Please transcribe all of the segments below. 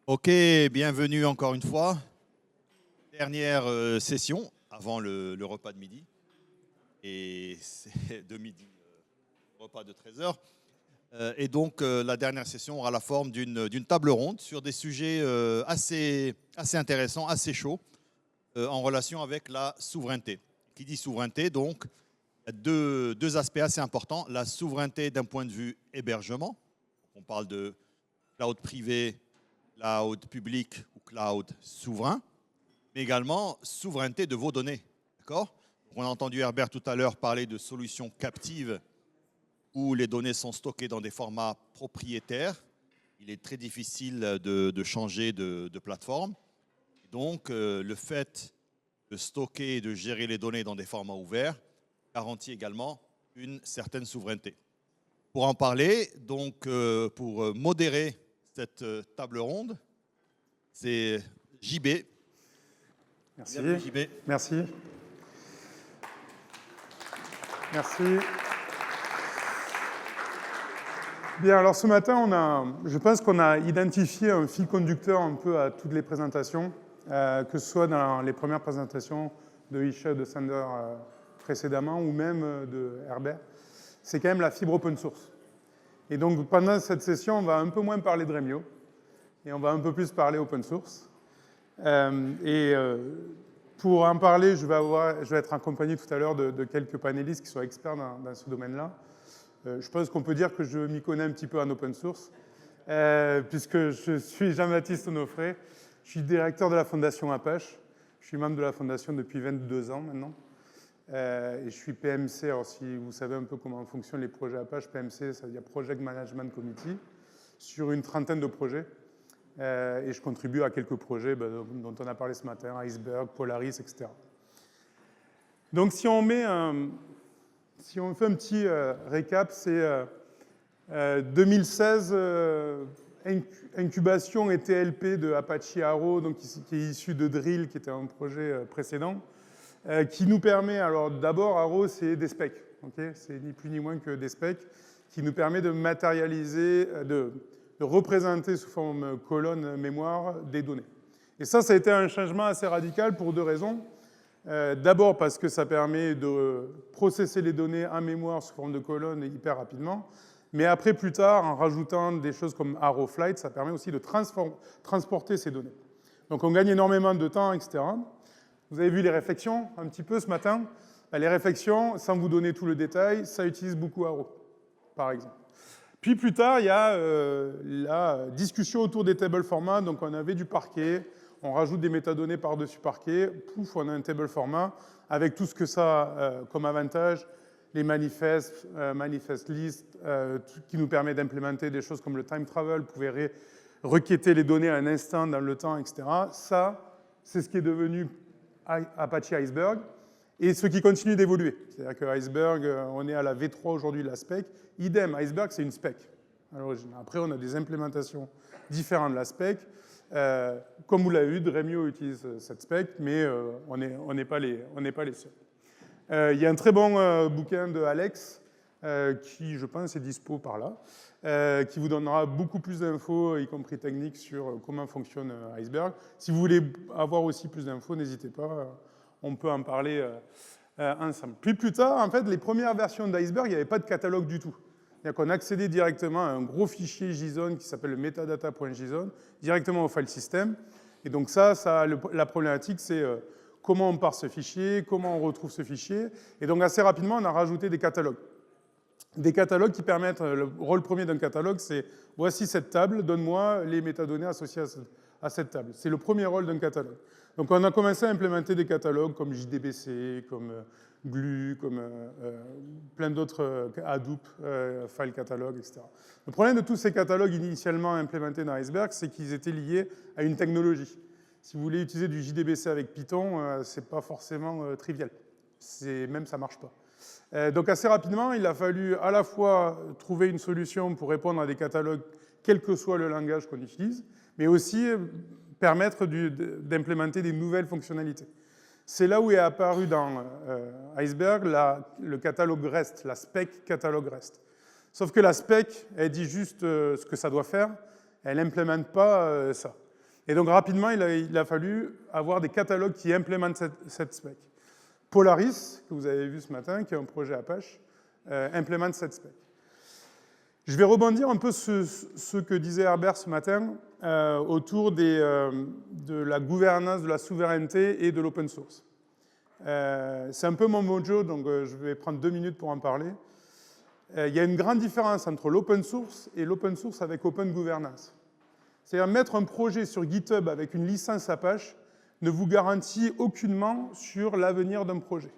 Ok, bienvenue encore une fois. Dernière session avant le repas de midi. Et c'est de midi, repas de 13 heures. Et donc la dernière session aura la forme d'une table ronde sur des sujets assez intéressants, assez chauds, en relation avec la souveraineté. Qui dit souveraineté, donc, deux aspects assez importants. La souveraineté d'un point de vue hébergement. On parle de cloud privé, cloud public ou cloud souverain, mais également souveraineté de vos données. D'accord ? On a entendu Herbert tout à l'heure parler de solutions captives où les données sont stockées dans des formats propriétaires. Il est très difficile de changer de plateforme. Donc, le fait de stocker et de gérer les données dans des formats ouverts garantit également une certaine souveraineté. Pour en parler, donc pour modérer cette table ronde, c'est JB. Merci. Bienvenue, JB. Merci. Merci. Bien, alors ce matin, je pense qu'on a identifié un fil conducteur un peu à toutes les présentations, que ce soit dans les premières présentations de Isha, de Sander précédemment, ou même de Herbert. C'est quand même la fibre open source. Et donc, pendant cette session, on va un peu moins parler de Dremio, et on va un peu plus parler open source. Pour en parler, je vais être accompagné tout à l'heure de quelques panélistes qui sont experts dans ce domaine-là. Je pense qu'on peut dire que je m'y connais un petit peu en open source, puisque je suis Jean-Baptiste Onofré, je suis directeur de la fondation Apache, je suis membre de la fondation depuis 22 ans maintenant, et je suis PMC. Alors si vous savez un peu comment fonctionnent les projets Apache, PMC, ça veut dire Project Management Committee, sur une trentaine de projets. Et je contribue à quelques projets dont on a parlé ce matin, Iceberg, Polaris, etc. Donc si on fait un petit récap, c'est 2016, incubation et TLP de Apache Arrow, donc, qui est issu de Drill, qui était un projet précédent, qui nous permet, alors d'abord Arrow, c'est des specs, okay, c'est ni plus ni moins que des specs, qui nous permet de matérialiser, de représenter sous forme colonne mémoire des données. Et ça a été un changement assez radical pour deux raisons. D'abord parce que ça permet de processer les données en mémoire sous forme de colonne hyper rapidement. Mais après, plus tard, en rajoutant des choses comme Arrow Flight, ça permet aussi de transporter ces données. Donc on gagne énormément de temps, etc. Vous avez vu les réflexions un petit peu ce matin. Les réflexions, sans vous donner tout le détail, ça utilise beaucoup Arrow, par exemple. Puis plus tard, il y a la discussion autour des table formats. Donc on avait du parquet, on rajoute des métadonnées par-dessus parquet, pouf, on a un table format avec tout ce que ça a comme avantage, les manifestes, manifest list, qui nous permet d'implémenter des choses comme le time travel, vous pouvez requêter les données à un instant dans le temps, etc. Ça, c'est ce qui est devenu Apache Iceberg. Et ce qui continue d'évoluer. C'est-à-dire que Iceberg, on est à la V3 aujourd'hui, la spec. Idem, Iceberg, c'est une spec à l'origine. Après, on a des implémentations différentes de la spec. Comme vous l'avez vu, Dremio utilise cette spec, mais on n'est pas les seuls. Il y a un très bon bouquin de Alex, qui, je pense, est dispo par là, qui vous donnera beaucoup plus d'infos, y compris techniques, sur comment fonctionne Iceberg. Si vous voulez avoir aussi plus d'infos, n'hésitez pas. On peut en parler ensemble. Puis plus tard, en fait, les premières versions d'Iceberg, il n'y avait pas de catalogue du tout. C'est-à-dire qu'on accédait directement à un gros fichier JSON qui s'appelle le metadata.json, directement au file system. Et donc la problématique, c'est comment on parse ce fichier, comment on retrouve ce fichier. Et donc assez rapidement, on a rajouté des catalogues. Des catalogues qui permettent, le rôle premier d'un catalogue, c'est voici cette table, donne-moi les métadonnées associées à cette table. C'est le premier rôle d'un catalogue. Donc on a commencé à implémenter des catalogues comme JDBC, comme Glue, comme plein d'autres Hadoop, File Catalog, etc. Le problème de tous ces catalogues initialement implémentés dans Iceberg, c'est qu'ils étaient liés à une technologie. Si vous voulez utiliser du JDBC avec Python, c'est pas forcément trivial. Même ça marche pas. Donc assez rapidement, il a fallu à la fois trouver une solution pour répondre à des catalogues, quel que soit le langage qu'on utilise, mais aussi permettre d'implémenter des nouvelles fonctionnalités. C'est là où est apparu dans Iceberg le catalogue REST, la spec catalogue REST. Sauf que la spec, elle dit juste ce que ça doit faire, elle n'implémente pas ça. Et donc rapidement, il a fallu avoir des catalogues qui implémentent cette spec. Polaris, que vous avez vu ce matin, qui est un projet Apache, implémente cette spec. Je vais rebondir un peu sur ce que disait Herbert ce matin autour de la gouvernance, de la souveraineté et de l'open source. C'est un peu mon mojo, donc je vais prendre 2 minutes pour en parler. Il y a une grande différence entre l'open source et l'open source avec open governance. C'est-à-dire mettre un projet sur GitHub avec une licence Apache ne vous garantit aucunement sur l'avenir d'un projet.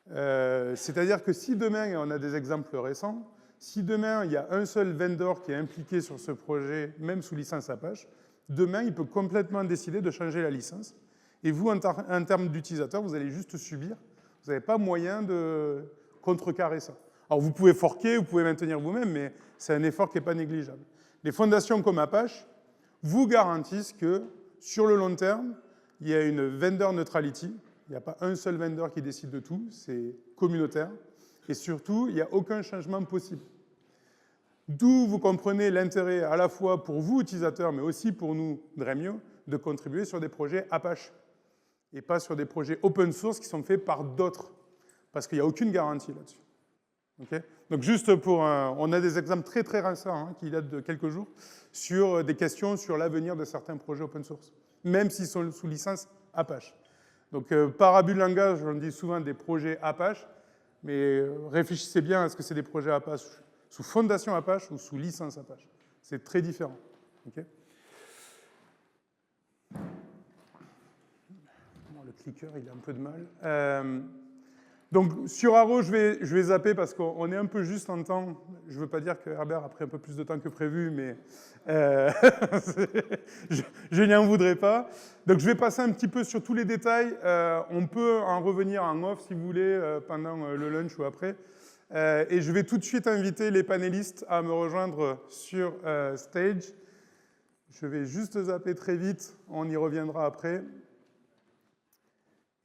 C'est-à-dire que si demain, et on a des exemples récents, si demain il y a un seul vendor qui est impliqué sur ce projet, même sous licence Apache, demain il peut complètement décider de changer la licence. Et vous, en termes d'utilisateur, vous allez juste subir. Vous n'avez pas moyen de contrecarrer ça. Alors vous pouvez forker, vous pouvez maintenir vous-même, mais c'est un effort qui n'est pas négligeable. Les fondations comme Apache vous garantissent que sur le long terme, il y a une vendor neutrality. Il n'y a pas un seul vendor qui décide de tout, c'est communautaire. Et surtout, il n'y a aucun changement possible. D'où vous comprenez l'intérêt à la fois pour vous, utilisateurs, mais aussi pour nous, Dremio, de contribuer sur des projets Apache et pas sur des projets open source qui sont faits par d'autres, parce qu'il n'y a aucune garantie là-dessus. Okay. Donc juste pour... on a des exemples très très récents qui datent de quelques jours sur des questions sur l'avenir de certains projets open source, même s'ils sont sous licence Apache. Donc par abus de langage, on dit souvent des projets Apache, mais réfléchissez bien, est-ce que c'est des projets Apache sous fondation Apache ou sous licence Apache? C'est très différent. Okay. Le clicker, il a un peu de mal. Donc, sur Arrow, je vais zapper parce qu'on est un peu juste en temps. Je ne veux pas dire que Herbert a pris un peu plus de temps que prévu, mais je n'y en voudrais pas. Donc, je vais passer un petit peu sur tous les détails. On peut en revenir en off, si vous voulez, pendant le lunch ou après. Et je vais tout de suite inviter les panélistes à me rejoindre sur stage. Je vais juste zapper très vite. On y reviendra après.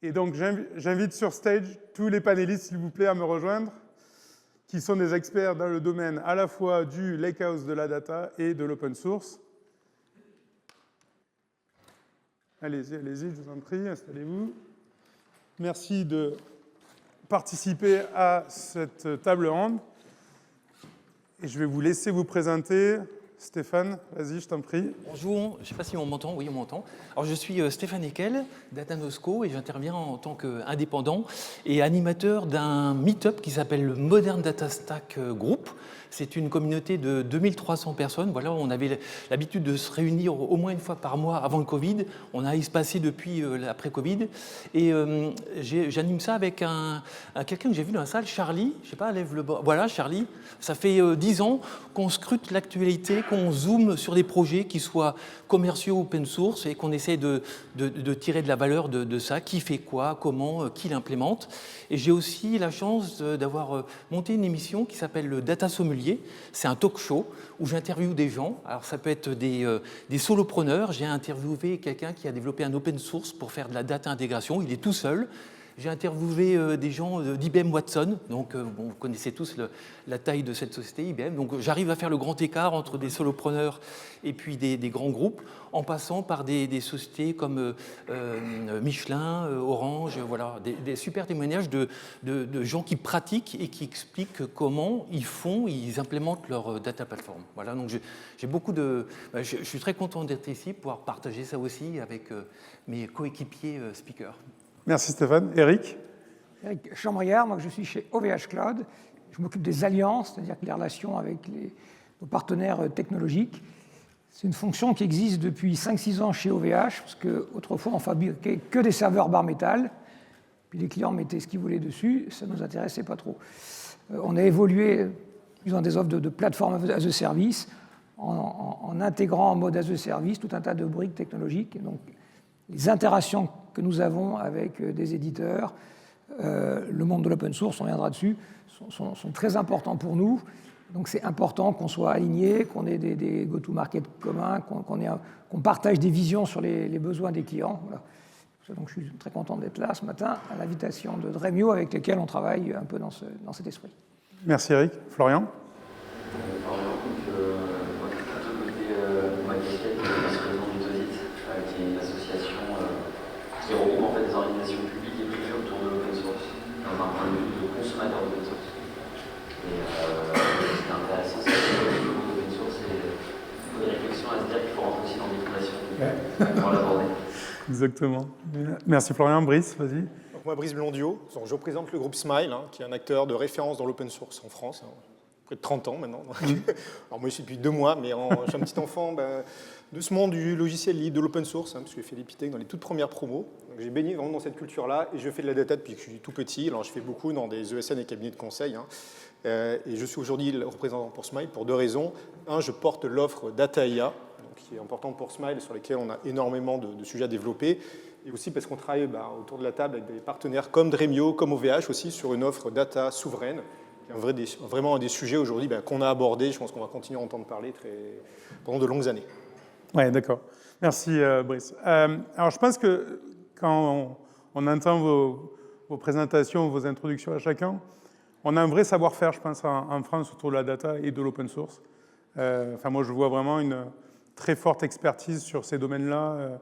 Et donc, j'invite sur stage tous les panélistes, s'il vous plaît, à me rejoindre, qui sont des experts dans le domaine à la fois du lakehouse de la data et de l'open source. Allez-y, allez-y, je vous en prie, installez-vous. Merci de participer à cette table ronde. Et je vais vous laisser vous présenter. Stéphane, vas-y, je t'en prie. Bonjour, je ne sais pas si on m'entend. Oui, on m'entend. Alors, je suis Stéphane Eckel, d'Atanosco, et j'interviens en tant qu'indépendant et animateur d'un meet-up qui s'appelle le Modern Data Stack Group. C'est une communauté de 2300 personnes. Voilà, on avait l'habitude de se réunir au moins une fois par mois avant le Covid. On a espacé depuis l'après-Covid. Et j'anime ça avec quelqu'un que j'ai vu dans la salle, Charlie. Je ne sais pas, lève le bras. Voilà, Charlie. Ça fait 10 ans qu'on scrute l'actualité, qu'on zoome sur des projets qui soient commerciaux, open source, et qu'on essaie de tirer de la valeur de ça. Qui fait quoi, comment, qui l'implémente. Et j'ai aussi la chance d'avoir monté une émission qui s'appelle le Data Sommelier. C'est un talk show où j'interviewe des gens. Alors ça peut être des solopreneurs. J'ai interviewé quelqu'un qui a développé un open source pour faire de la data intégration. Il est tout seul. J'ai interviewé des gens d'IBM Watson, donc bon, vous connaissez tous la taille de cette société IBM, donc j'arrive à faire le grand écart entre des solopreneurs et puis des grands groupes, en passant par des sociétés comme Michelin, Orange, voilà, des super témoignages de gens qui pratiquent et qui expliquent comment ils implémentent leur data platform. Voilà, donc j'ai beaucoup de... Je suis très content d'être ici, pouvoir partager ça aussi avec mes coéquipiers speakers. Merci Stéphane. Eric? Eric Chambriard, moi je suis chez OVH Cloud. Je m'occupe des alliances, c'est-à-dire les relations avec nos partenaires technologiques. C'est une fonction qui existe depuis 5-6 ans chez OVH, parce qu'autrefois on fabriquait que des serveurs bare métal, puis les clients mettaient ce qu'ils voulaient dessus, ça ne nous intéressait pas trop. On a évolué dans des offres de plateforme as a service, en intégrant en mode as a service tout un tas de briques technologiques. Et donc, les interactions que nous avons avec des éditeurs, le monde de l'open source, on reviendra dessus, sont très importants pour nous. Donc c'est important qu'on soit alignés, qu'on ait des go-to-market communs, qu'on partage des visions sur les besoins des clients. Voilà. Donc je suis très content d'être là ce matin à l'invitation de Dremio avec lesquels on travaille un peu dans cet esprit. Merci Eric. Florian? Moi, je suis plutôt côté vice-président du pour l'aborder. Exactement. Merci Florian. Brice, vas-y. Donc moi, Brice Blondiot, je représente le groupe Smile, qui est un acteur de référence dans l'open source en France, près de 30 ans maintenant. Alors moi, je suis depuis 2 mois, mais je suis un petit enfant de ce monde du logiciel libre, de l'open source, parce que j'ai fait l'Epitech dans les toutes premières promos. Donc j'ai baigné vraiment dans cette culture-là, et je fais de la data depuis que je suis tout petit. Alors je fais beaucoup dans des ESN et cabinets de conseil. Et je suis aujourd'hui le représentant pour Smile pour 2 raisons. Un, je porte l'offre Data IA, qui est importante pour Smile, sur laquelle on a énormément de sujets à développer. Et aussi parce qu'on travaille autour de la table avec des partenaires comme Dremio, comme OVH aussi, sur une offre data souveraine, qui est vraiment un des sujets aujourd'hui qu'on a abordé. Je pense qu'on va continuer à entendre parler pendant de longues années. Oui, d'accord. Merci, Brice. Alors, je pense que quand on entend vos présentations, vos introductions à chacun, on a un vrai savoir-faire, je pense, en France autour de la data et de l'open source. Moi, je vois vraiment une très forte expertise sur ces domaines-là.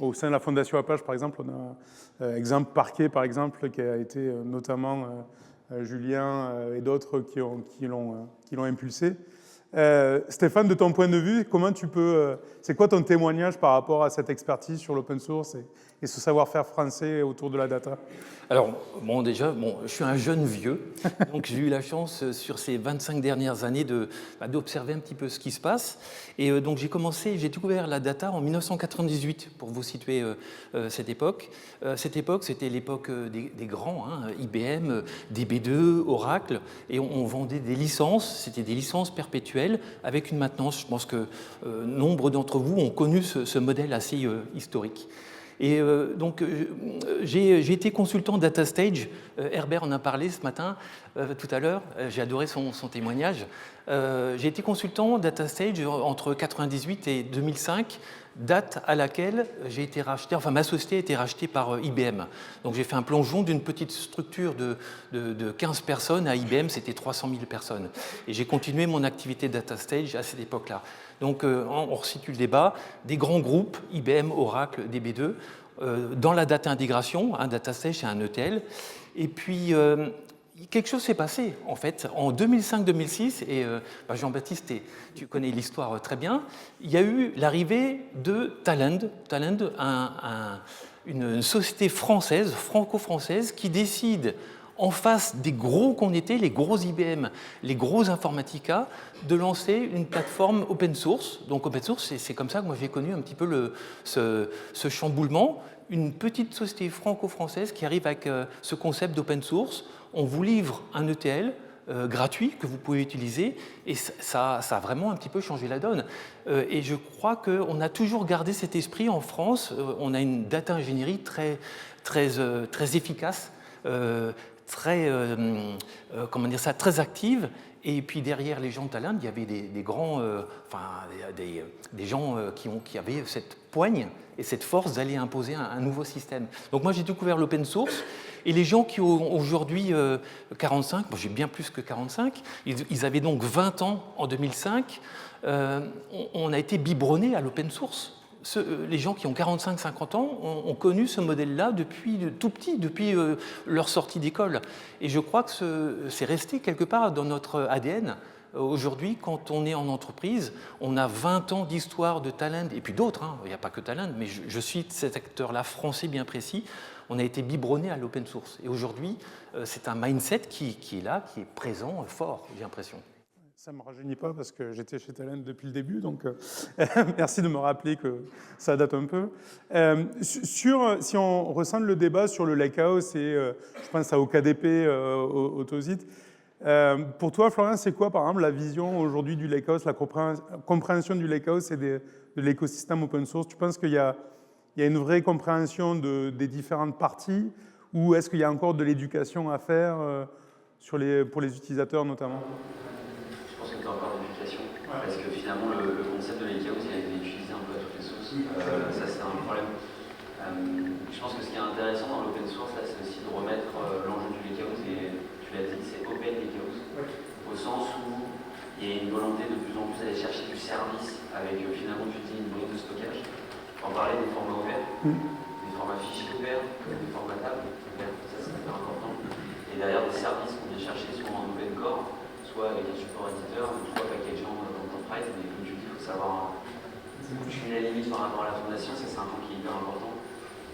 Au sein de la Fondation Apache, par exemple, on a exemple Parquet, par exemple, qui a été notamment Julien et d'autres qui l'ont impulsé. Stéphane, de ton point de vue, c'est quoi ton témoignage par rapport à cette expertise sur l'open source et ce savoir-faire français autour de la data? Alors, déjà, je suis un jeune vieux, donc j'ai eu la chance sur ces 25 dernières années d'observer un petit peu ce qui se passe. Et donc j'ai découvert la data en 1998, pour vous situer cette époque. Cette époque, c'était l'époque des grands, IBM, DB2, Oracle, et on vendait des licences, c'était des licences perpétuelles avec une maintenance. Je pense que nombre d'entre vous ont connu ce modèle assez historique. Et donc, j'ai été consultant DataStage. Herbert en a parlé ce matin, tout à l'heure. J'ai adoré son témoignage. J'ai été consultant DataStage entre 1998 et 2005, date à laquelle j'ai été racheté, ma société a été rachetée par IBM. Donc, j'ai fait un plongeon d'une petite structure de 15 personnes à IBM, c'était 300 000 personnes. Et j'ai continué mon activité DataStage à cette époque-là. Donc, on resitue le débat. Des grands groupes, IBM, Oracle, DB2, dans la data intégration, DataStage, c'est un ETL. Et puis, quelque chose s'est passé, en fait. En 2005-2006, et Jean-Baptiste, tu connais l'histoire très bien, il y a eu l'arrivée de Talend. Talend, une société française, franco-française, qui décide, en face des gros qu'on était, les gros IBM, les gros Informatica, de lancer une plateforme open source. Donc open source, c'est comme ça que moi j'ai connu un petit peu ce chamboulement. Une petite société franco-française qui arrive avec ce concept d'open source. On vous livre un ETL gratuit que vous pouvez utiliser, et ça a vraiment un petit peu changé la donne. Et je crois qu'on a toujours gardé cet esprit en France. On a une data ingénierie très efficace, très active. Et puis derrière les gens de Talend, il y avait des grands, des gens qui avaient cette poigne et cette force d'aller imposer un nouveau système. Donc moi j'ai découvert l'open source, et les gens qui ont aujourd'hui 45, j'ai bien plus que 45, ils avaient donc 20 ans en 2005, on a été biberonnés à l'open source. Les gens qui ont 45-50 ans ont connu ce modèle-là depuis tout petit, depuis leur sortie d'école. Et je crois que c'est resté quelque part dans notre ADN. Aujourd'hui, quand on est en entreprise, on a 20 ans d'histoire de Talend, et puis d'autres, il n'y a pas que Talend, mais je suis cet acteur-là français bien précis. On a été biberonné à l'open source. Et aujourd'hui, c'est un mindset qui est là, qui est présent, fort, j'ai l'impression. Ça ne me rajeunit pas parce que j'étais chez Talend depuis le début, donc merci de me rappeler que ça date un peu. Si on recentre le débat sur le lakehouse et je pense à OKDP, Autosite, pour toi, Florian, c'est quoi par exemple la vision aujourd'hui du lakehouse, la compréhension du lakehouse et de l'écosystème open source? Tu penses qu'il y a une vraie compréhension des différentes parties, ou est-ce qu'il y a encore de l'éducation à faire pour les utilisateurs notamment? Je pense qu'il y a encore d'éducation, parce que finalement le concept de lakehouse il a été utilisé un peu à toutes les sauces. Ça c'est un problème. Je pense que ce qui est intéressant dans l'open source là, c'est aussi de remettre l'enjeu du lakehouse, et tu l'as dit, c'est open lakehouse, au sens où il y a une volonté de plus en plus d'aller chercher du service avec finalement tu dis une brique de stockage. On parlait des formats ouverts, des formats fichiers ouverts, des formats tables ouverts, ça c'est hyper important. Et derrière des services qu'on vient chercher soit en open core, soit avec un support éditeur, soit packageant dans l'entreprise, mais comme tu dis, il faut savoir Je mets la limite par rapport à la fondation, ça c'est un point qui est hyper important.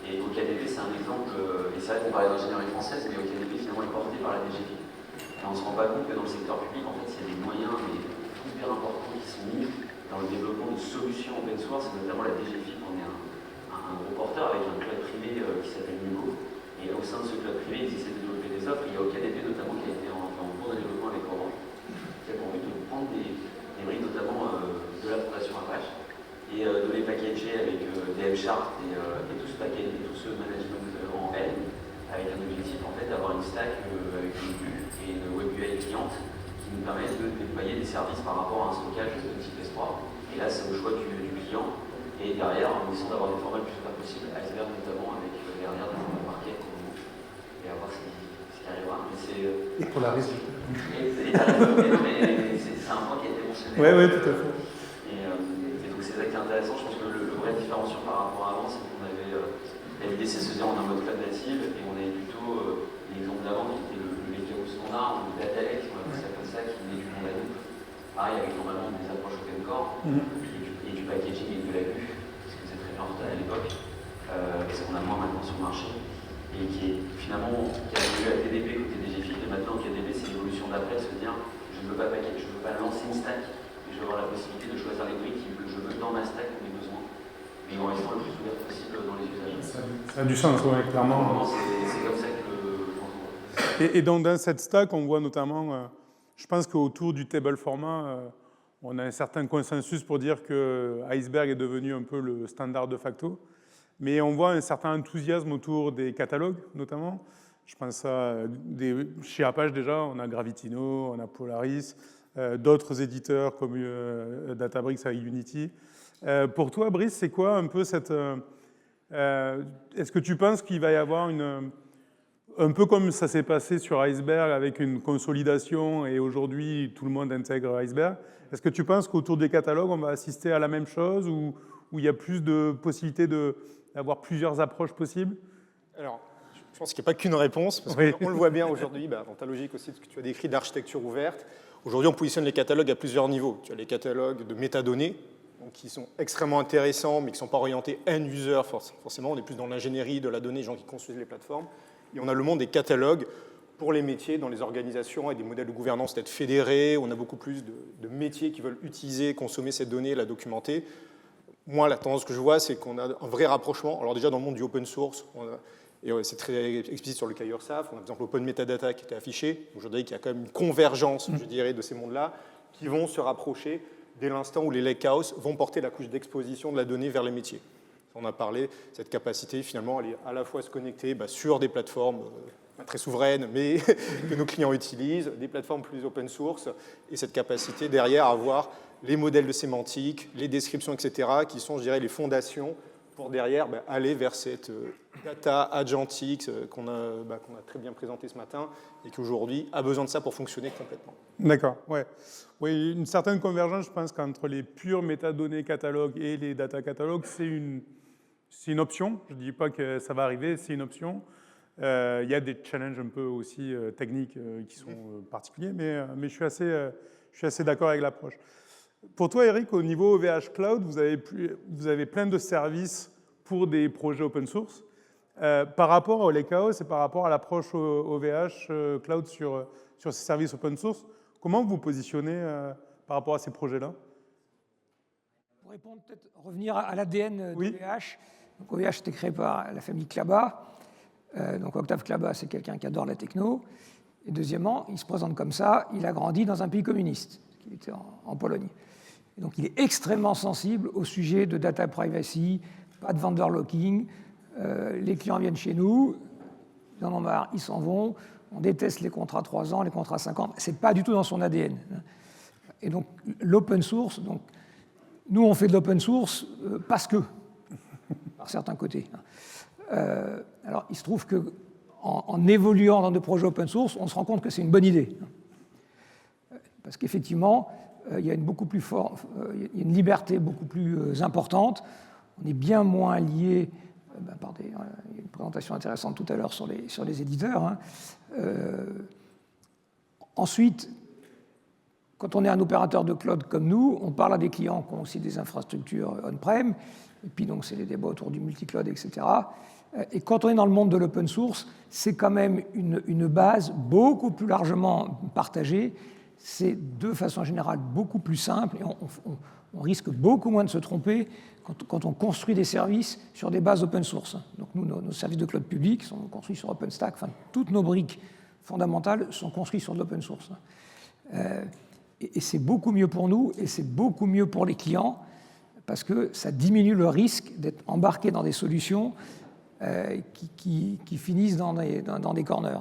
Et OKDP, c'est un exemple, et c'est vrai qu'on parlait d'ingénierie française, mais OKDP finalement est porté par la DGFiP. Et on ne se rend pas compte que dans le secteur public, en fait, il y a des moyens hyper importants qui sont mis dans le développement de solutions open source, et notamment la DGFiP, on est un gros porteur avec un club privé qui s'appelle Nugo. Et au sein de ce club privé, ils essaient de développer des offres. Il y a OKDP notamment qui a été en cours de développement avec Orange, qui a pour but de prendre des briques notamment de la fondation Apache et de les packager avec des M-Chart et tout ce package, et tout ce management en L, avec un objectif en fait d'avoir une stack avec une vue et une web UI cliente qui nous permettent de déployer des services par rapport à un stockage de type S3. Et là, c'est au choix du client. Et derrière, en essayant d'avoir des formats le plus souvent possible, Iceberg notamment avec derrière des formats marqués et à voir ce qui arrivera. Mais c'est. Et pour la résultat. Et c'est un point qui a été mentionné. Oui, tout à fait. Et donc c'est ça qui est intéressant. Je pense que le vrai différenciant par rapport à avant, c'est qu'on avait la LDC se faisait en un mode cloud native et on avait plutôt l'exemple d'avant qui était le LKO standard, ou le data lake, on appelle ça comme ça, qui venait du monde Hadoop. Pareil avec normalement des approches open core et du packaging et de la vue, ce qui faisait très bien à l'époque, et ce qu'on a moins maintenant sur le marché, et qui est finalement qui a évolué à TDP côté DGFiP, et maintenant KDP c'est l'évolution d'après, de se dire je ne veux pas package, je ne veux pas lancer une stack, mais je veux avoir la possibilité de choisir les briques que je veux dans ma stack pour mes besoins, mais en restant le plus ouvert possible dans les usages. Ça a du sens, ouais, clairement. C'est comme ça que je pense. Et donc dans cette stack, on voit notamment, je pense qu'autour du table format, on a un certain consensus pour dire que Iceberg est devenu un peu le standard de facto, mais on voit un certain enthousiasme autour des catalogues notamment. Je pense à chez Apache déjà, on a Gravitino, on a Polaris, d'autres éditeurs comme Databricks avec Unity. Pour toi, Brice, c'est quoi un peu cette... est-ce que tu penses qu'il va y avoir un peu comme ça s'est passé sur Iceberg avec une consolidation et aujourd'hui tout le monde intègre Iceberg, est-ce que tu penses qu'autour des catalogues on va assister à la même chose ou il y a plus de possibilités d'avoir plusieurs approches possibles? Alors, je pense qu'il n'y a pas qu'une réponse, parce qu'on le voit bien aujourd'hui, dans ta logique aussi de ce que tu as décrit d'architecture ouverte. Aujourd'hui, on positionne les catalogues à plusieurs niveaux. Tu as les catalogues de métadonnées, donc, qui sont extrêmement intéressants, mais qui ne sont pas orientés end-user forcément. On est plus dans l'ingénierie de la donnée, les gens qui construisent les plateformes. Et on a le monde des catalogues pour les métiers dans les organisations et des modèles de gouvernance peut-être fédérés. On a beaucoup plus de métiers qui veulent utiliser, consommer cette donnée, la documenter. Moi, la tendance que je vois, c'est qu'on a un vrai rapprochement. Alors déjà, dans le monde du open source, et c'est très explicite sur le cas URSAF, on a par exemple l'open metadata qui était affiché. Aujourd'hui, il y a quand même une convergence, je dirais, de ces mondes-là qui vont se rapprocher dès l'instant où les lakehouse vont porter la couche d'exposition de la donnée vers les métiers. On a parlé, cette capacité finalement à la fois se connecter sur des plateformes très souveraines, mais que nos clients utilisent, des plateformes plus open source, et cette capacité derrière à avoir les modèles de sémantique, les descriptions, etc., qui sont, je dirais, les fondations pour derrière aller vers cette data agentique qu'on a très bien présentée ce matin et qui aujourd'hui a besoin de ça pour fonctionner complètement. D'accord, ouais. Oui, une certaine convergence, je pense qu'entre les pures métadonnées catalogues et les data catalogues, c'est une option. Je ne dis pas que ça va arriver, c'est une option. Il y a des challenges un peu aussi techniques qui sont particuliers, mais je suis assez d'accord avec l'approche. Pour toi, Eric, au niveau OVH Cloud, vous avez plein de services pour des projets open source. Par rapport au Lakehouse et par rapport à l'approche OVH Cloud sur ces services open source, comment vous vous positionnez par rapport à ces projets-là? Pour répondre, peut-être revenir à l'ADN d'OVH. Donc OVH, c'était créé par la famille Klaba. Donc Octave Klaba, c'est quelqu'un qui adore la techno. Et deuxièmement, il se présente comme ça, il a grandi dans un pays communiste, il était en Pologne. Et donc il est extrêmement sensible au sujet de data privacy, pas de vendor locking. Les clients viennent chez nous, ils en ont marre, ils s'en vont. On déteste les contrats 3 ans, les contrats 5 ans. Ce n'est pas du tout dans son ADN. Et donc l'open source, donc, nous on fait de l'open source parce que, par certains côtés. Alors il se trouve qu'en évoluant dans des projets open source, on se rend compte que c'est une bonne idée. Parce qu'effectivement, il y a une liberté beaucoup plus importante. On est bien moins lié il y a une présentation intéressante tout à l'heure sur les éditeurs. Ensuite, quand on est un opérateur de cloud comme nous, on parle à des clients qui ont aussi des infrastructures on-prem, et puis donc c'est les débats autour du multi-cloud, etc. Et quand on est dans le monde de l'open source, c'est quand même une base beaucoup plus largement partagée. C'est de façon générale beaucoup plus simple et on risque beaucoup moins de se tromper quand on construit des services sur des bases open source. Donc nous, nos services de cloud public sont construits sur OpenStack. Enfin, toutes nos briques fondamentales sont construites sur de l'open source. Et c'est beaucoup mieux pour nous et c'est beaucoup mieux pour les clients parce que ça diminue le risque d'être embarqué dans des solutions qui finissent dans des corners.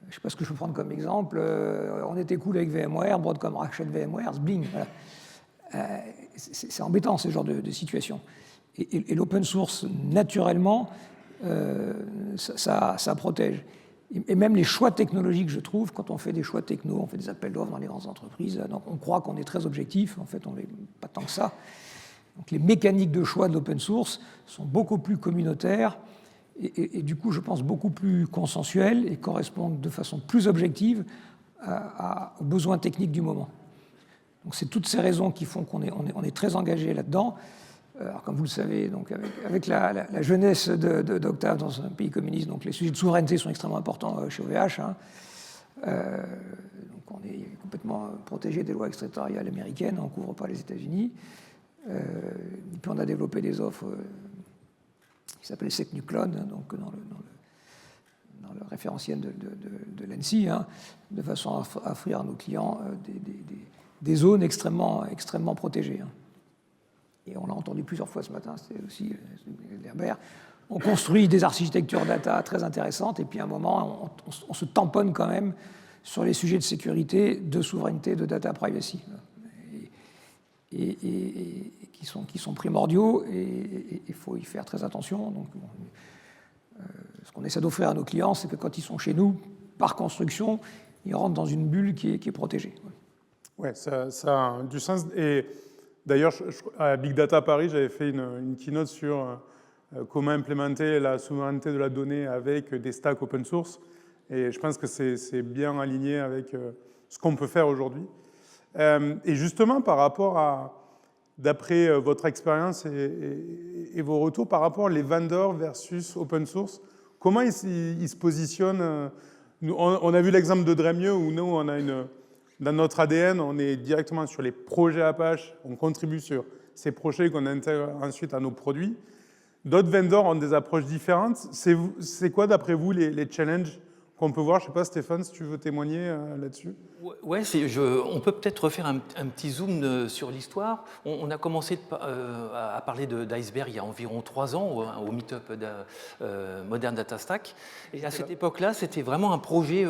Je ne sais pas ce que je peux prendre comme exemple. On était cool avec VMware, Broadcom rachète VMware, bling. Voilà. C'est embêtant ce genre de situation. Et l'open source, naturellement, ça protège. Et même les choix technologiques, je trouve, quand on fait des choix techno, on fait des appels d'offres dans les grandes entreprises, donc on croit qu'on est très objectif, en fait on n'est pas tant que ça. Donc les mécaniques de choix de l'open source sont beaucoup plus communautaires et du coup, je pense, beaucoup plus consensuelles et correspondent de façon plus objective aux besoins techniques du moment. Donc c'est toutes ces raisons qui font qu'on est très engagé là-dedans. Alors, comme vous le savez, donc avec la jeunesse d'Octave dans un pays communiste, donc les sujets de souveraineté sont extrêmement importants chez OVH. Hein. Donc on est complètement protégé des lois extraterritoriales américaines, on ne couvre pas les États-Unis. Et puis on a développé des offres qui s'appellent SecNuCloud, donc dans le référentiel de l'ANSSI, hein, de façon à offrir à nos clients des zones extrêmement protégées. Hein. Et on l'a entendu plusieurs fois ce matin, c'était aussi Herbert. On construit des architectures data très intéressantes, et puis à un moment, on se tamponne quand même sur les sujets de sécurité, de souveraineté, de data privacy, et qui sont primordiaux, et il faut y faire très attention. Donc, ce qu'on essaie d'offrir à nos clients, c'est que quand ils sont chez nous, par construction, ils rentrent dans une bulle qui est protégée. Ouais, ça a du sens. Et d'ailleurs, à Big Data Paris, j'avais fait une keynote sur comment implémenter la souveraineté de la donnée avec des stacks open source. Et je pense que c'est bien aligné avec ce qu'on peut faire aujourd'hui. Et justement, par rapport à, d'après votre expérience et vos retours, par rapport les vendors versus open source, comment ils se positionnent? On a vu l'exemple de Dremio où nous, on a dans notre ADN, on est directement sur les projets Apache, on contribue sur ces projets qu'on intègre ensuite à nos produits. D'autres vendors ont des approches différentes. C'est quoi, d'après vous, les challenges qu'on peut voir? Je ne sais pas, Stéphane, si tu veux témoigner là-dessus. Ouais, on peut peut-être refaire un petit zoom sur l'histoire. On a commencé à parler d'Iceberg il y a environ 3 ans au meet-up Modern Data Stack. Et à cette époque-là, c'était vraiment un projet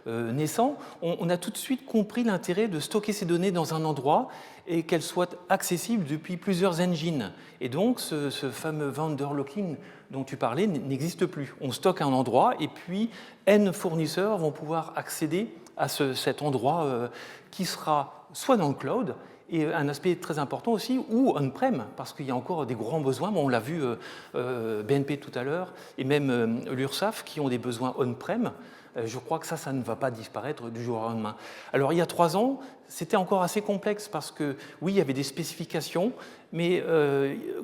naissant. On a tout de suite compris l'intérêt de stocker ces données dans un endroit et qu'elles soient accessibles depuis plusieurs engines. Et donc, ce fameux vendor lock-in dont tu parlais n'existe plus. On stocke à un endroit et puis N fournisseurs vont pouvoir accéder à cet endroit qui sera soit dans le cloud, et un aspect très important aussi, ou on-prem, parce qu'il y a encore des grands besoins. Bon, on l'a vu, BNP tout à l'heure, et même l'URSSAF, qui ont des besoins on-prem. Je crois que ça ne va pas disparaître du jour au lendemain. Alors, il y a 3 ans, c'était encore assez complexe parce que, oui, il y avait des spécifications, mais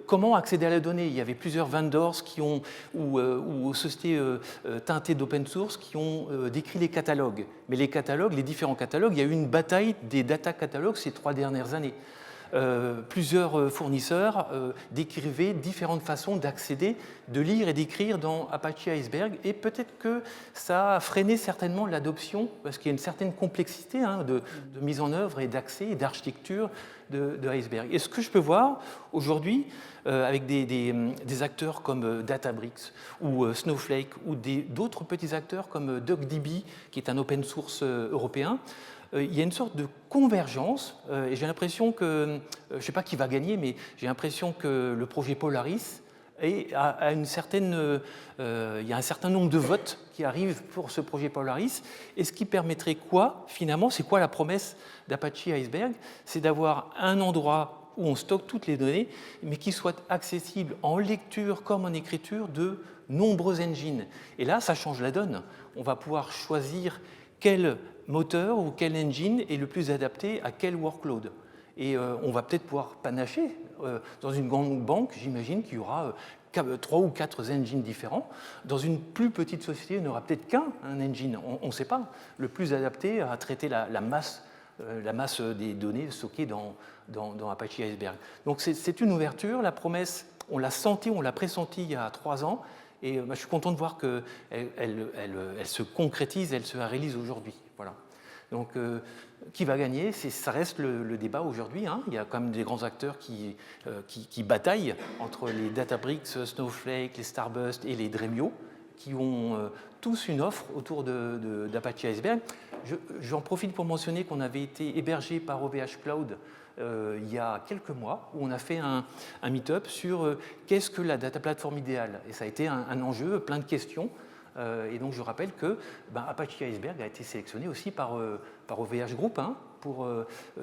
comment accéder à la donnée? Il y avait plusieurs vendors ou sociétés teintées d'open source qui ont décrit les catalogues. Mais les catalogues, les différents catalogues, il y a eu une bataille des data catalogues ces 3 dernières années. Plusieurs fournisseurs décrivaient différentes façons d'accéder, de lire et d'écrire dans Apache Iceberg, et peut-être que ça a freiné certainement l'adoption, parce qu'il y a une certaine complexité de mise en œuvre et d'accès et d'architecture de Iceberg. Et ce que je peux voir aujourd'hui, avec des acteurs comme Databricks ou Snowflake, ou d'autres petits acteurs comme DuckDB, qui est un open source européen, il y a une sorte de convergence, et j'ai l'impression que, je ne sais pas qui va gagner, mais j'ai l'impression que le projet Polaris il y a un certain nombre de votes qui arrivent pour ce projet Polaris, et ce qui permettrait quoi, finalement, c'est quoi la promesse d'Apache Iceberg? C'est d'avoir un endroit où on stocke toutes les données, mais qui soit accessible en lecture comme en écriture de nombreux engines. Et là, ça change la donne. On va pouvoir choisir quel moteur ou quel engine est le plus adapté à quel workload. Et on va peut-être pouvoir panacher. Dans une grande banque, j'imagine qu'il y aura 3 ou 4 engines différents. Dans une plus petite société, il n'y aura peut-être qu'un engine. On ne sait pas. Le plus adapté à traiter la masse des données stockées dans Apache Iceberg. Donc c'est une ouverture. La promesse, on l'a sentie, on l'a pressentie il y a 3 ans. Et je suis content de voir qu'elle se concrétise, elle se réalise aujourd'hui. Voilà. Donc, qui va gagner? Ça reste le débat aujourd'hui. Hein. Il y a quand même des grands acteurs qui bataillent entre les Databricks, Snowflake, les Starbust et les Dremio, qui ont tous une offre autour d'Apache Iceberg. J'en profite pour mentionner qu'on avait été hébergé par OVH Cloud il y a quelques mois, où on a fait un meet-up sur qu'est-ce que la data platform idéale. Et ça a été un enjeu, plein de questions. Et donc je rappelle que Apache Iceberg a été sélectionné aussi par OVH Group pour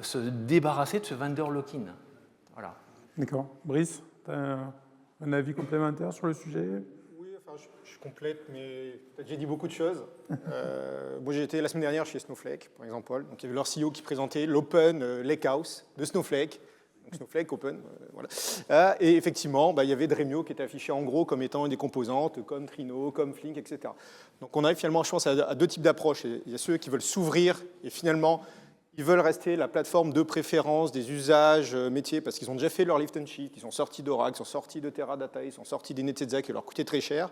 se débarrasser de ce vendor lock-in. Voilà. D'accord. Brice, tu as un avis complémentaire sur le sujet? Oui, enfin, je complète, mais peut-être j'ai dit beaucoup de choses. Moi, j'ai été la semaine dernière chez Snowflake, par exemple. Donc, il y avait leur CEO qui présentait l'Open Lakehouse de Snowflake. Donc, Snowflake, Open, voilà. Et effectivement, il y avait Dremio qui était affiché en gros comme étant des composantes, comme Trino, comme Flink, etc. Donc, on a finalement, je pense, à 2 types d'approches. Il y a ceux qui veulent s'ouvrir et finalement, ils veulent rester la plateforme de préférence des usages métiers parce qu'ils ont déjà fait leur lift and shift, ils sont sortis d'Oracle, ils sont sortis de Teradata, ils sont sortis des Netezza qui leur coûtaient très cher.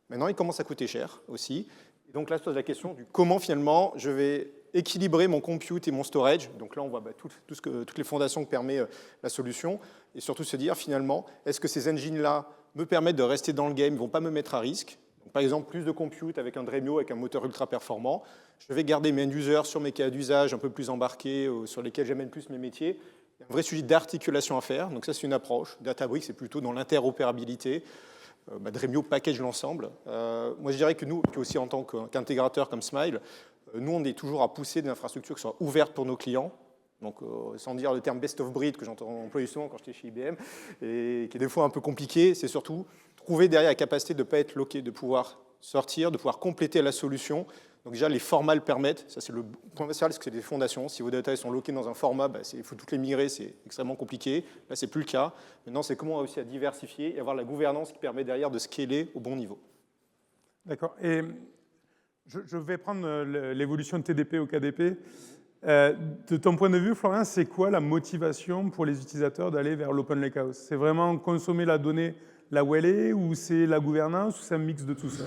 Maintenant, ils commencent à coûter cher aussi. Et donc là se pose la question du comment finalement je vais équilibrer mon compute et mon storage. Donc là, on voit toutes les fondations que permet la solution. Et surtout se dire finalement, est-ce que ces engines-là me permettent de rester dans le game, ne vont pas me mettre à risque. Donc, par exemple, plus de compute avec un Dremio, avec un moteur ultra performant. Je vais garder mes end-users sur mes cas d'usage un peu plus embarqués, sur lesquels j'amène plus mes métiers. Il y a un vrai sujet d'articulation à faire. Donc ça, c'est une approche. Databricks, c'est plutôt dans l'interopérabilité. Dremio package l'ensemble. Moi, je dirais que nous, aussi en tant qu'intégrateur comme Smile, nous, on est toujours à pousser des infrastructures qui soient ouvertes pour nos clients. Donc, sans dire le terme best of breed que j'entends employer souvent quand j'étais chez IBM, et qui est des fois un peu compliqué, c'est surtout trouver derrière la capacité de ne pas être loqué, de pouvoir sortir, de pouvoir compléter la solution. Donc déjà, les formats le permettent. Ça, c'est le point principal, parce que c'est des fondations. Si vos data sont loqués dans un format, il faut toutes les migrer, c'est extrêmement compliqué. Là, c'est plus le cas. Maintenant, c'est comment on réussit à diversifier et avoir la gouvernance qui permet derrière de scaler au bon niveau. D'accord. Et je vais prendre l'évolution de TDP au KDP. De ton point de vue, Florian, c'est quoi la motivation pour les utilisateurs d'aller vers l'Open Lakehouse? C'est vraiment consommer la donnée là où elle est, ou c'est la gouvernance, ou c'est un mix de tout ça?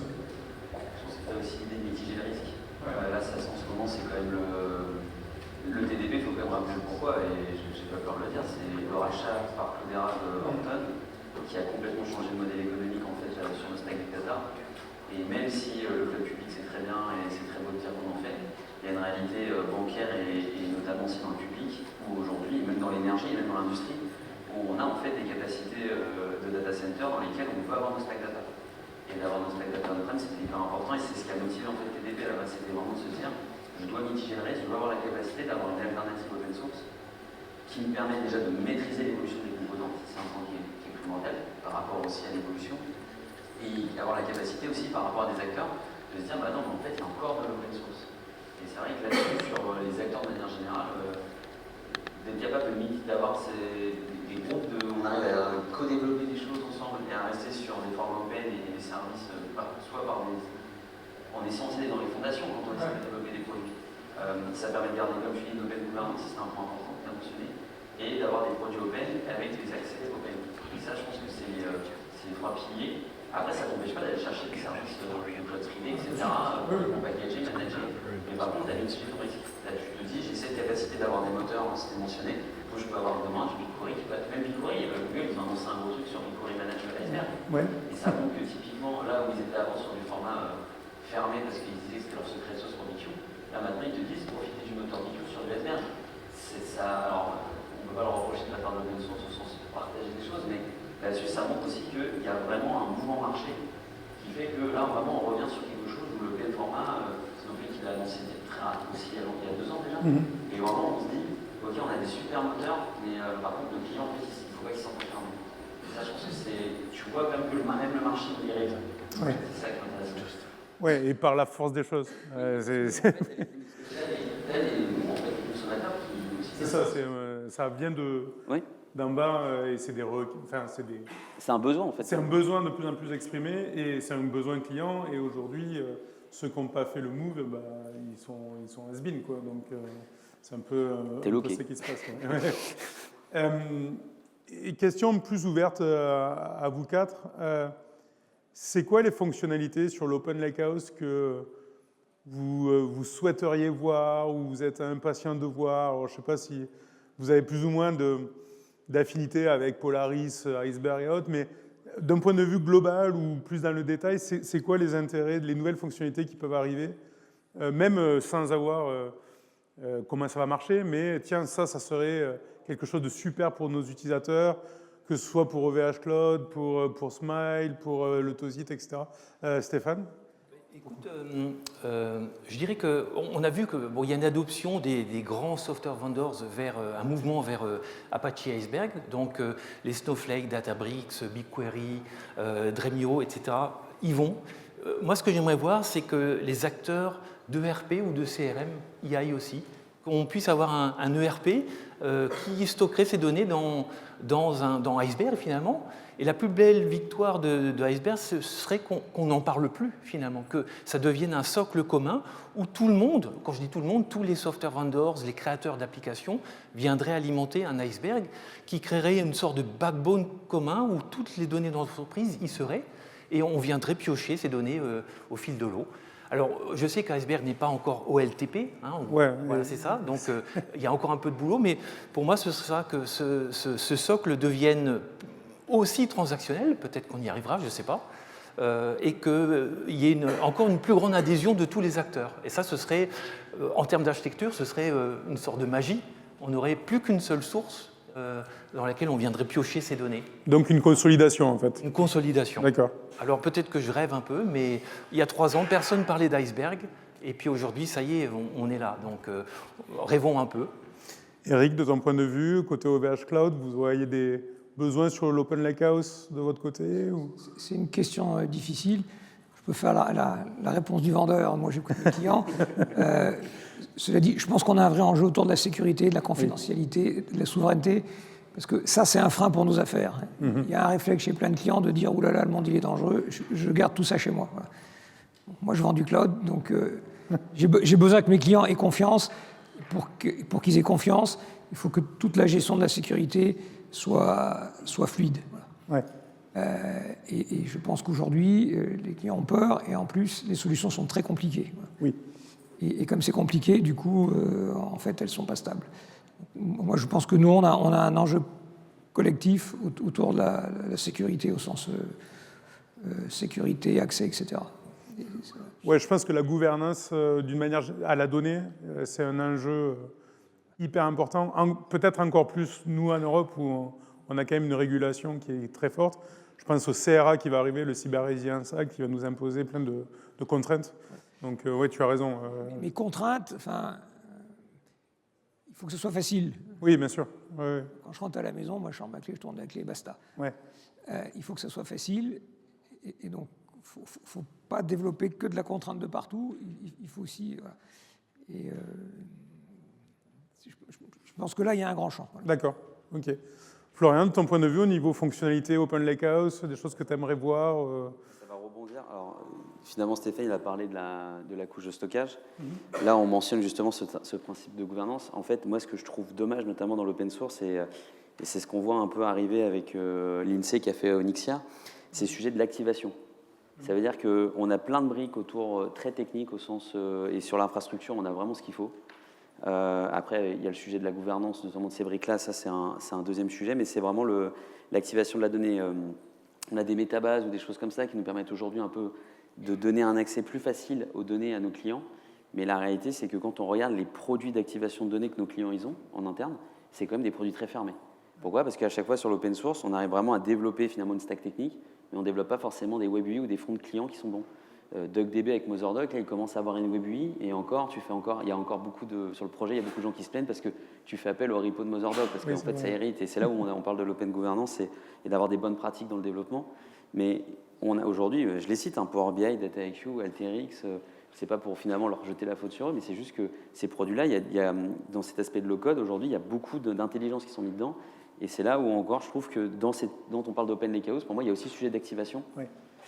C'est aussi l'idée de mitiger le risque. Là, ça, en ce moment, c'est quand même le TDP, il faut quand même rappeler pourquoi, et je n'ai pas peur de le dire, c'est le rachat par Cloudera de Horton, qui a complètement changé le modèle économique en fait, sur le stack Big Data. Et même si le cloud public c'est très bien et c'est très beau de dire qu'on en fait, il y a une réalité bancaire et notamment aussi dans le public, où aujourd'hui, même dans l'énergie, même dans l'industrie, où on a en fait des capacités de data center dans lesquelles on peut avoir nos stack data. Et d'avoir nos stack data on-prem, c'était hyper important et c'est ce qui a motivé en fait TDP là-bas, c'était vraiment de se dire je dois mitiger le risque, je dois avoir la capacité d'avoir une alternative open source qui me permet déjà de maîtriser l'évolution des composants, c'est un point qui est primordial par rapport aussi à l'évolution, et avoir la capacité aussi par rapport à des acteurs de se dire bah non, mais en fait il y a encore de l'open source. Et c'est vrai que là-dessus, sur les acteurs de manière générale, d'être capable d'avoir des groupes on arrive à co-développer des choses ensemble et à rester sur des formes open et des services, soit en essayant d'aller dans les fondations quand on essaie de développer des produits. Ça permet de garder, comme tu dis, une open gouvernance, c'est un point important, bien mentionné, et d'avoir des produits open avec des accès open. Et ça, je pense que c'est les 3 piliers. Après, ça ne t'empêche pas d'aller chercher des services de cloud privé, etc., en packaging, manager. Mais par contre, d'aller aussi le risque. Là, tu te dis, j'ai cette capacité d'avoir des moteurs, c'était mentionné. Moi, je peux avoir demain du BigQuery qui peut être même BigQuery. Google, ils ont annoncé un gros truc sur BigQuery Management Iceberg. Ouais. Et ça montre que typiquement, là où ils étaient avant sur du format fermé, parce qu'ils disaient que c'était leur secret de sauce pour BigQ, là maintenant, ils te disent profitez du moteur BigQ sur du Iceberg. C'est ça. Alors, on ne peut pas leur reprocher de la part de l'open source au sens de partager des choses, mais là-dessus, ça montre aussi qu'il y a vraiment un mouvement marché qui fait que là, vraiment, on revient sur quelque chose où le plein format, Snowflake, il a annoncé aussi il y a 2 ans déjà, et vraiment, on se dit, ok, on a des super moteurs, mais par contre, le client, en fait, il ne faut pas qu'il s'en ferme. Et ça, je pense que tu vois quand même que même le marché nous dirige. C'est ça qui est intéressant. Ouais, et par la force des choses. Et C'est ça, ça vient Oui. d'en bas et c'est C'est un besoin en fait. c'est un besoin de plus en plus exprimé et c'est un besoin client. Et aujourd'hui, ceux qui n'ont pas fait le move, bah, ils sont has-been, quoi. Donc c'est un peu ce qui se passe. Ouais. Et question plus ouverte à vous quatre. C'est quoi les fonctionnalités sur l'Open Lakehouse que vous souhaiteriez voir ou vous êtes impatient de voir? Alors, je ne sais pas si vous avez plus ou moins d'affinité avec Polaris, Iceberg et autres, mais d'un point de vue global ou plus dans le détail, c'est quoi les intérêts, les nouvelles fonctionnalités qui peuvent arriver, même sans avoir comment ça va marcher, mais tiens, ça serait quelque chose de super pour nos utilisateurs, que ce soit pour OVH Cloud, pour Smile, pour le Tosit, etc. Stéphane? Écoute, je dirais qu'on a vu qu'il y a une adoption des grands software vendors vers un mouvement vers Apache Iceberg, donc les Snowflake, Databricks, BigQuery, Dremio, etc. y vont. Moi, ce que j'aimerais voir, c'est que les acteurs d'ERP ou de CRM y aillent aussi, qu'on puisse avoir un ERP qui stockerait ces données dans Iceberg finalement. Et la plus belle victoire de Iceberg, ce serait qu'on n'en parle plus finalement, que ça devienne un socle commun où tout le monde, quand je dis tout le monde, tous les software vendors, les créateurs d'applications viendraient alimenter un Iceberg qui créerait une sorte de backbone commun où toutes les données d'entreprise y seraient et on viendrait piocher ces données au fil de l'eau. Alors, je sais qu'Iceberg n'est pas encore OLTP, hein, voilà, c'est ça, donc il y a encore un peu de boulot, mais pour moi, ce sera que ce socle devienne aussi transactionnel, peut-être qu'on y arrivera, je ne sais pas, et qu'il y ait encore une plus grande adhésion de tous les acteurs. Et ça, ce serait, en termes d'architecture, ce serait une sorte de magie. On n'aurait plus qu'une seule source dans laquelle on viendrait piocher ces données. Donc une consolidation, en fait. Une consolidation. D'accord. Alors peut-être que je rêve un peu, mais il y a 3 ans, personne ne parlait d'iceberg, et puis aujourd'hui, ça y est, on est là. Donc rêvons un peu. Eric, de ton point de vue, côté OVH Cloud, vous voyez des besoins sur l'Open Lakehouse de votre côté ou... C'est une question difficile. Je peux faire la réponse du vendeur. Moi, j'écoute mes clients. Cela dit, je pense qu'on a un vrai enjeu autour de la sécurité, de la confidentialité, de la souveraineté, parce que ça, c'est un frein pour nos affaires. Il y a un réflexe chez plein de clients de dire « Ouh là là, le monde, il est dangereux, je garde tout ça chez moi. » Voilà. Moi, je vends du cloud, donc j'ai besoin que mes clients aient confiance. Pour qu'ils aient confiance, il faut que toute la gestion de la sécurité soit fluide. Voilà. Ouais. Et je pense qu'aujourd'hui, les clients ont peur, et en plus, les solutions sont très compliquées. Voilà. Oui. Et comme c'est compliqué, du coup, en fait, elles ne sont pas stables. Moi, je pense que nous, on a un enjeu collectif autour de la sécurité, au sens sécurité, accès, etc. Ouais, je pense que la gouvernance, d'une manière à la donnée, c'est un enjeu hyper important. Peut-être encore plus, nous, en Europe, où on a quand même une régulation qui est très forte. Je pense au CRA qui va arriver, le Cyber Resilience Act, qui va nous imposer plein de contraintes. Donc, oui, tu as raison. Mais contraintes, enfin, il faut que ce soit facile. Oui, bien sûr. Ouais. Quand je rentre à la maison, moi, je sors ma clé, je tourne la clé, basta. Ouais. Il faut que ce soit facile. Et donc, il ne faut pas développer que de la contrainte de partout. Il faut aussi... Voilà. Et je pense que là, il y a un grand champ. Voilà. D'accord. OK. Florian, de ton point de vue, au niveau fonctionnalité Open Lakehouse, des choses que tu aimerais voir Ça va rebondir. Alors, finalement, Stéphane, il a parlé de la couche de stockage. Là, on mentionne justement ce principe de gouvernance. En fait, moi, ce que je trouve dommage, notamment dans l'open source, et c'est ce qu'on voit un peu arriver avec l'INSEE qui a fait Onyxia, c'est le sujet de l'activation. Ça veut dire qu'on a plein de briques autour, très techniques au sens... et sur l'infrastructure, on a vraiment ce qu'il faut. Après, il y a le sujet de la gouvernance, notamment de ces briques-là. Ça, c'est un deuxième sujet, mais c'est vraiment l'activation de la donnée. On a des métabases ou des choses comme ça qui nous permettent aujourd'hui un peu de donner un accès plus facile aux données à nos clients. Mais la réalité, c'est que quand on regarde les produits d'activation de données que nos clients ils ont en interne, c'est quand même des produits très fermés. Pourquoi ? Parce qu'à chaque fois sur l'open source, on arrive vraiment à développer finalement une stack technique, mais on ne développe pas forcément des web UI ou des fonds de clients qui sont bons. DuckDB avec Motherdoc, là, il commence à avoir une web UI, et encore, il y a encore beaucoup sur le projet, il y a beaucoup de gens qui se plaignent parce que tu fais appel au repo de Motherdoc, parce qu'en fait, ça hérite, et c'est là où on parle de l'open governance et d'avoir des bonnes pratiques dans le développement. Mais on a aujourd'hui, je les cite, Power BI, DataIQ, Alteryx, c'est pas pour finalement leur jeter la faute sur eux, mais c'est juste que ces produits-là, il y a, dans cet aspect de low-code, aujourd'hui, il y a beaucoup d'intelligence qui sont mis dedans. Et c'est là où encore, je trouve que dont on parle d'open lakehouse, pour moi, il y a aussi le sujet d'activation. Oui.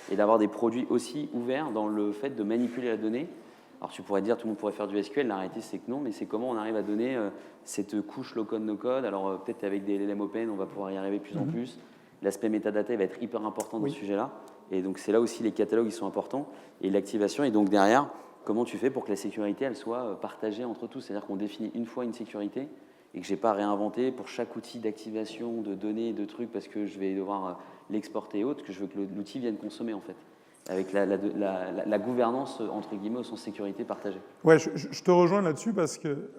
Et d'avoir des produits aussi ouverts dans le fait de manipuler la donnée. Alors tu pourrais dire tout le monde pourrait faire du SQL, la réalité c'est que non, mais c'est comment on arrive à donner cette couche low-code, no-code. Alors peut-être avec des LLM open, on va pouvoir y arriver de plus en plus. L'aspect metadata va être hyper important dans ce sujet-là. Et donc c'est là aussi les catalogues ils sont importants. Et l'activation, et donc derrière, comment tu fais pour que la sécurité elle soit partagée entre tous. C'est-à-dire qu'on définit une fois une sécurité et que je n'ai pas à réinventer pour chaque outil d'activation, de données, de trucs, parce que je vais devoir l'exporter et autres, que je veux que l'outil vienne consommer en fait, avec la gouvernance entre guillemets au sens sécurité partagée. Ouais, je te rejoins là-dessus parce que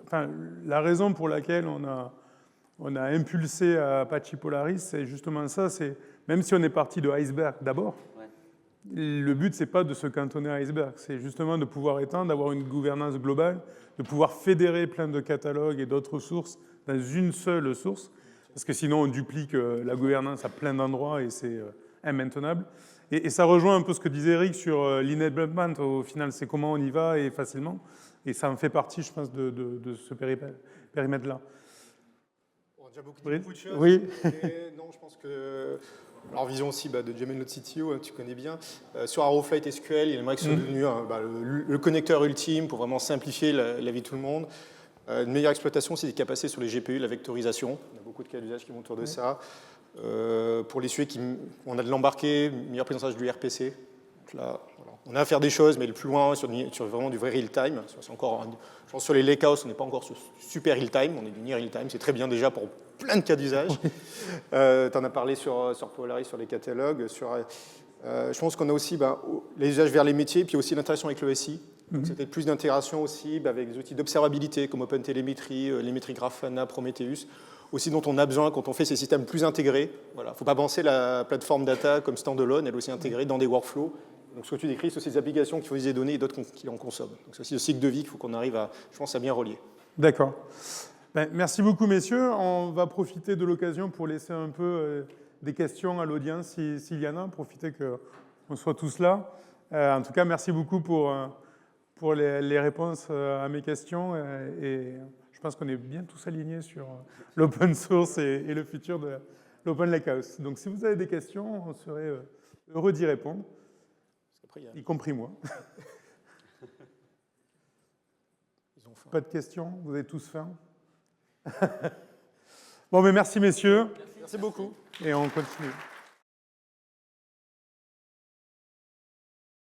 la raison pour laquelle on a impulsé Apache Polaris, c'est justement ça, c'est même si on est parti de Iceberg d'abord, le but, c'est pas de se cantonner à Iceberg, c'est justement de pouvoir étendre, d'avoir une gouvernance globale, de pouvoir fédérer plein de catalogues et d'autres sources dans une seule source, parce que sinon on duplique la gouvernance à plein d'endroits et c'est immaintenable. Et ça rejoint un peu ce que disait Eric sur l'enablement, au final, c'est comment on y va et facilement, et ça en fait partie, je pense, de ce périmètre-là. On a déjà beaucoup de choses. Oui. Et non, je pense que... Alors, vision aussi de Jamel, notre CTO, tu connais bien. Sur Arrowflight SQL, il aimerait que ce soit devenu le connecteur ultime pour vraiment simplifier la vie de tout le monde. Une meilleure exploitation, c'est des capacités sur les GPU, la vectorisation. On a beaucoup de cas d'usage qui vont autour de ça. Pour les sujets on a de l'embarqué, meilleur prise en charge du RPC. Donc là, voilà. On a à faire des choses, mais le plus loin sur vraiment du vrai real-time. Je pense sur les lakehouse, on n'est pas encore sur super real-time, on est du near real-time. C'est très bien déjà pour plein de cas d'usage. Tu en as parlé sur Polaris, sur les catalogues. Je pense qu'on a aussi les usages vers les métiers, puis aussi l'interaction avec le SI. Donc c'est peut-être plus d'intégration aussi avec des outils d'observabilité comme OpenTelemetry, Telemetry Grafana, Prometheus, aussi dont on a besoin quand on fait ces systèmes plus intégrés. Voilà. Il ne faut pas penser la plateforme data comme standalone, elle est aussi intégrée dans des workflows. Donc ce que tu décris, c'est ces applications qui fournissent des données et d'autres qui en consomment. Donc c'est aussi le cycle de vie qu'il faut qu'on arrive je pense, à bien relier. D'accord. Merci beaucoup, messieurs. On va profiter de l'occasion pour laisser un peu des questions à l'audience, s'il y en a. Profitez qu'on soit tous là. En tout cas, merci beaucoup pour les réponses à mes questions. Et je pense qu'on est bien tous alignés sur l'open source et le futur de l'Open Lakehouse. Donc, si vous avez des questions, on serait heureux d'y répondre, y compris moi. Pas de questions? Vous avez tous faim? Bon, mais merci, messieurs. Merci beaucoup. Et on continue.